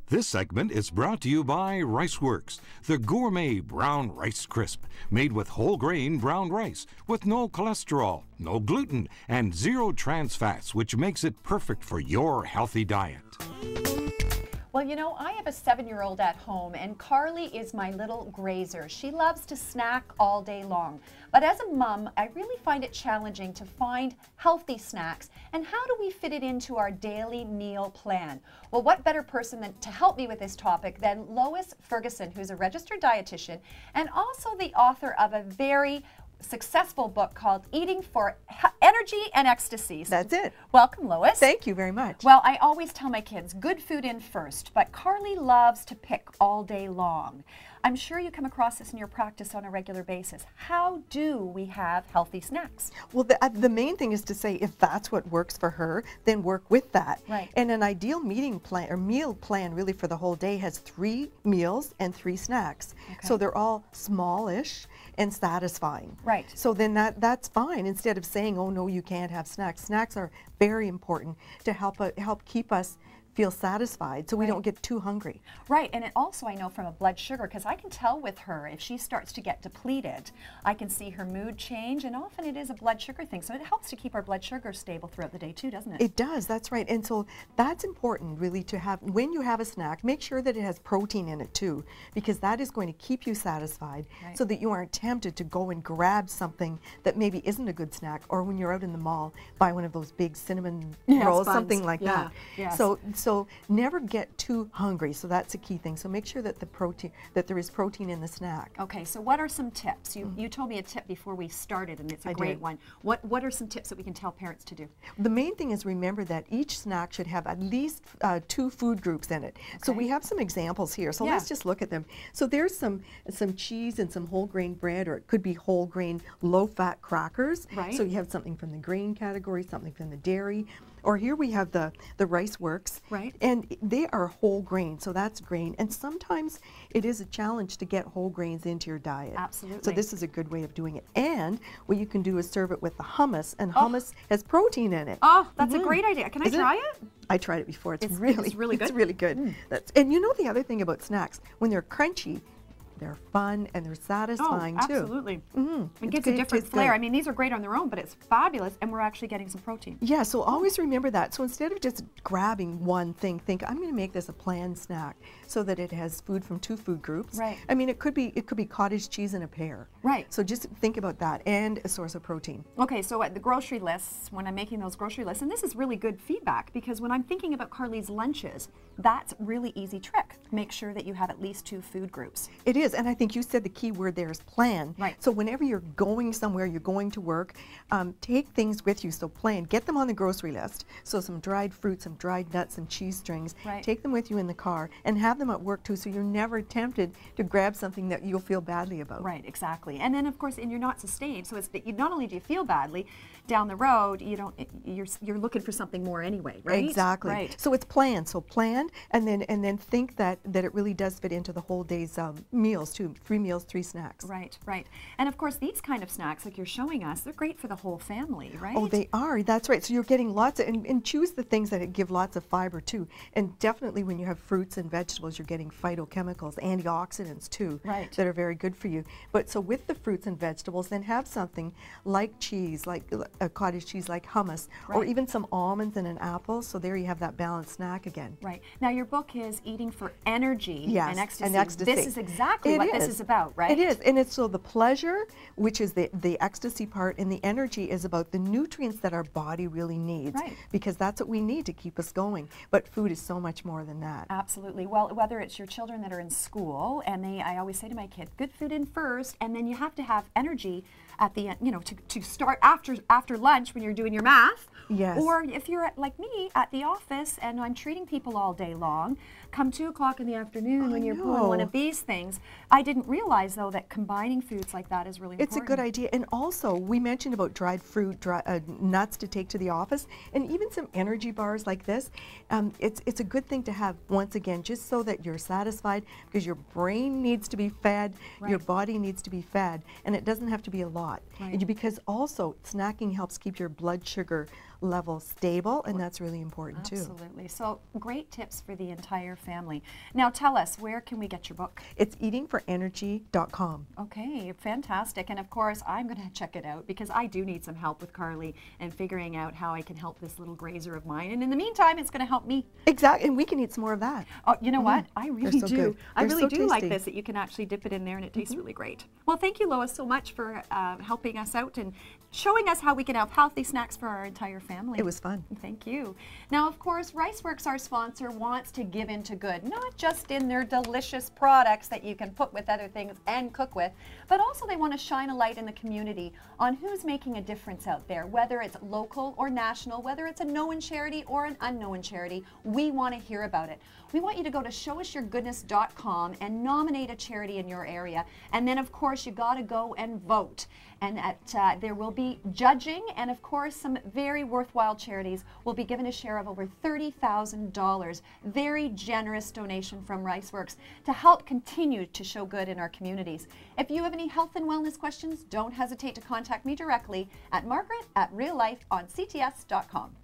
This segment is brought to you by Riceworks, the gourmet brown rice crisp, made with whole grain brown rice, with no cholesterol, no gluten, and zero trans fats, which makes it perfect for your healthy diet. Well, you know, I have a 7-year-old at home, and Carly is my little grazer. She loves to snack all day long. But as a mom, I really find it challenging to find healthy snacks. And how do we fit it into our daily meal plan? Well, what better person to help me with this topic than Lois Ferguson, who's a registered dietitian and also the author of a very successful book called Eating for Energy and Ecstasy. That's it. Welcome, Lois. Thank you very much. Well, I always tell my kids, good food in first, but Carly loves to pick all day long. I'm sure you come across this in your practice on a regular basis. How do we have healthy snacks? Well, the main thing is to say if that's what works for her, then work with that. Right. And an ideal meal plan really for the whole day has 3 meals and 3 snacks. Okay. So they're all smallish and satisfying. Right. So then that's fine. Instead of saying, oh no, you can't have snacks. Snacks are very important to help keep us feel satisfied so we don't get too hungry. Right, and it also I know from a blood sugar, because I can tell with her if she starts to get depleted, I can see her mood change, and often it is a blood sugar thing. So it helps to keep our blood sugar stable throughout the day too, doesn't it? It does, that's right. And so that's important really to have, when you have a snack, make sure that it has protein in it too, because that is going to keep you satisfied so that you aren't tempted to go and grab something that maybe isn't a good snack, or when you're out in the mall, buy one of those big cinnamon rolls, buns. Something like that. Yes. So never get too hungry. So that's a key thing. So make sure that there is protein in the snack. Okay, so what are some tips? You told me a tip before we started, and it's a great one. What are some tips that we can tell parents to do? The main thing is remember that each snack should have at least 2 food groups in it. Okay. So we have some examples here. So let's just look at them. So there's some cheese and some whole grain bread, or it could be whole grain low-fat crackers. Right. So you have something from the grain category, something from the dairy. Or here we have the riceworks. Right. And they are whole grain, so that's grain. And sometimes it is a challenge to get whole grains into your diet. Absolutely. So this is a good way of doing it. And what you can do is serve it with the hummus, and hummus has protein in it. Oh, that's a great idea. Can I try it? I tried it before. It's really good. It's really good. And you know the other thing about snacks, when they're crunchy, they're fun and they're satisfying too. Absolutely. It gives a different flair. I mean, these are great on their own, but it's fabulous, and we're actually getting some protein. Yeah, so always remember that. So instead of just grabbing one thing, think, I'm going to make this a planned snack so that it has food from 2 food groups. Right. I mean, it could be cottage cheese and a pear. Right. So just think about that, and a source of protein. Okay, so at the grocery lists, when I'm making those grocery lists, and this is really good feedback, because when I'm thinking about Carly's lunches, that's really easy trick. Make sure that you have at least 2 food groups. It is, and I think you said the key word there is plan. Right. So whenever you're going somewhere, you're going to work, take things with you. So plan, get them on the grocery list. So some dried fruit, some dried nuts, some cheese strings. Right. Take them with you in the car, and have them at work too, so you're never tempted to grab something that you'll feel badly about. Right, exactly. And then of course, and you're not sustained. So it's not only do you feel badly, down the road, you're looking for something more anyway, right? Exactly. Right. So it's planned. So plan, and then think that it really does fit into the whole day's meals too. 3 meals, 3 snacks. Right, right. And of course, these kind of snacks, like you're showing us, they're great for the whole family, right? Oh, they are. That's right. So you're getting lots of, and choose the things that give lots of fiber too. And definitely when you have fruits and vegetables, you're getting phytochemicals, antioxidants too, right, that are very good for you. But so with the fruits and vegetables, then have something like cheese, like a cottage cheese, like hummus, or even some almonds and an apple. So there you have that balanced snack again. Right. Now your book is Eating for Energy and Ecstasy. And Ecstasy. This is exactly what this is about, right? It is, and it's so the pleasure, which is the ecstasy part, and the energy is about the nutrients that our body really needs, because that's what we need to keep us going. But food is so much more than that. Absolutely. Well, whether it's your children that are in school, and I always say to my kids, good food in first, and then you have to have energy at the end, to start after lunch when you're doing your math. Yes. Or if you're like me at the office and I'm treating people all day long, come 2 o'clock in the afternoon when you're pulling one of these things. I didn't realize though that combining foods like that is really important. It's a good idea. And also we mentioned about dried fruit, nuts to take to the office, and even some energy bars like this. It's a good thing to have, once again, just so that you're satisfied, because your brain needs to be fed, your body needs to be fed, and it doesn't have to be a lot. Because also snacking helps keep your blood sugar level stable, and that's really important too. Absolutely. So great tips for the entire family. Now tell us, where can we get your book? It's eatingforenergy.com. Okay, fantastic. And of course, I'm going to check it out because I do need some help with Carly and figuring out how I can help this little grazer of mine. And in the meantime, it's going to help me. Exactly, and we can eat some more of that. Oh, you know what? I really so do. good. I They're really so do like tasty. this, that you can actually dip it in there and it tastes really great. Well, thank you, Lois, so much for helping us out and showing us how we can have healthy snacks for our entire family. It was fun. Thank you. Now, of course, Riceworks, our sponsor, wants to give into good, not just in their delicious products that you can put with other things and cook with, but also they want to shine a light in the community on who's making a difference out there, whether it's local or national, whether it's a known charity or an unknown charity. We want to hear about it. We want you to go to showusyourgoodness.com and nominate a charity in your area. And then, of course, you got to go and vote. And there will be judging, and of course, some very worthwhile charities will be given a share of over $30,000. Very generous donation from Riceworks to help continue to show good in our communities. If you have any health and wellness questions, don't hesitate to contact me directly at Margaret@reallifeoncts.com.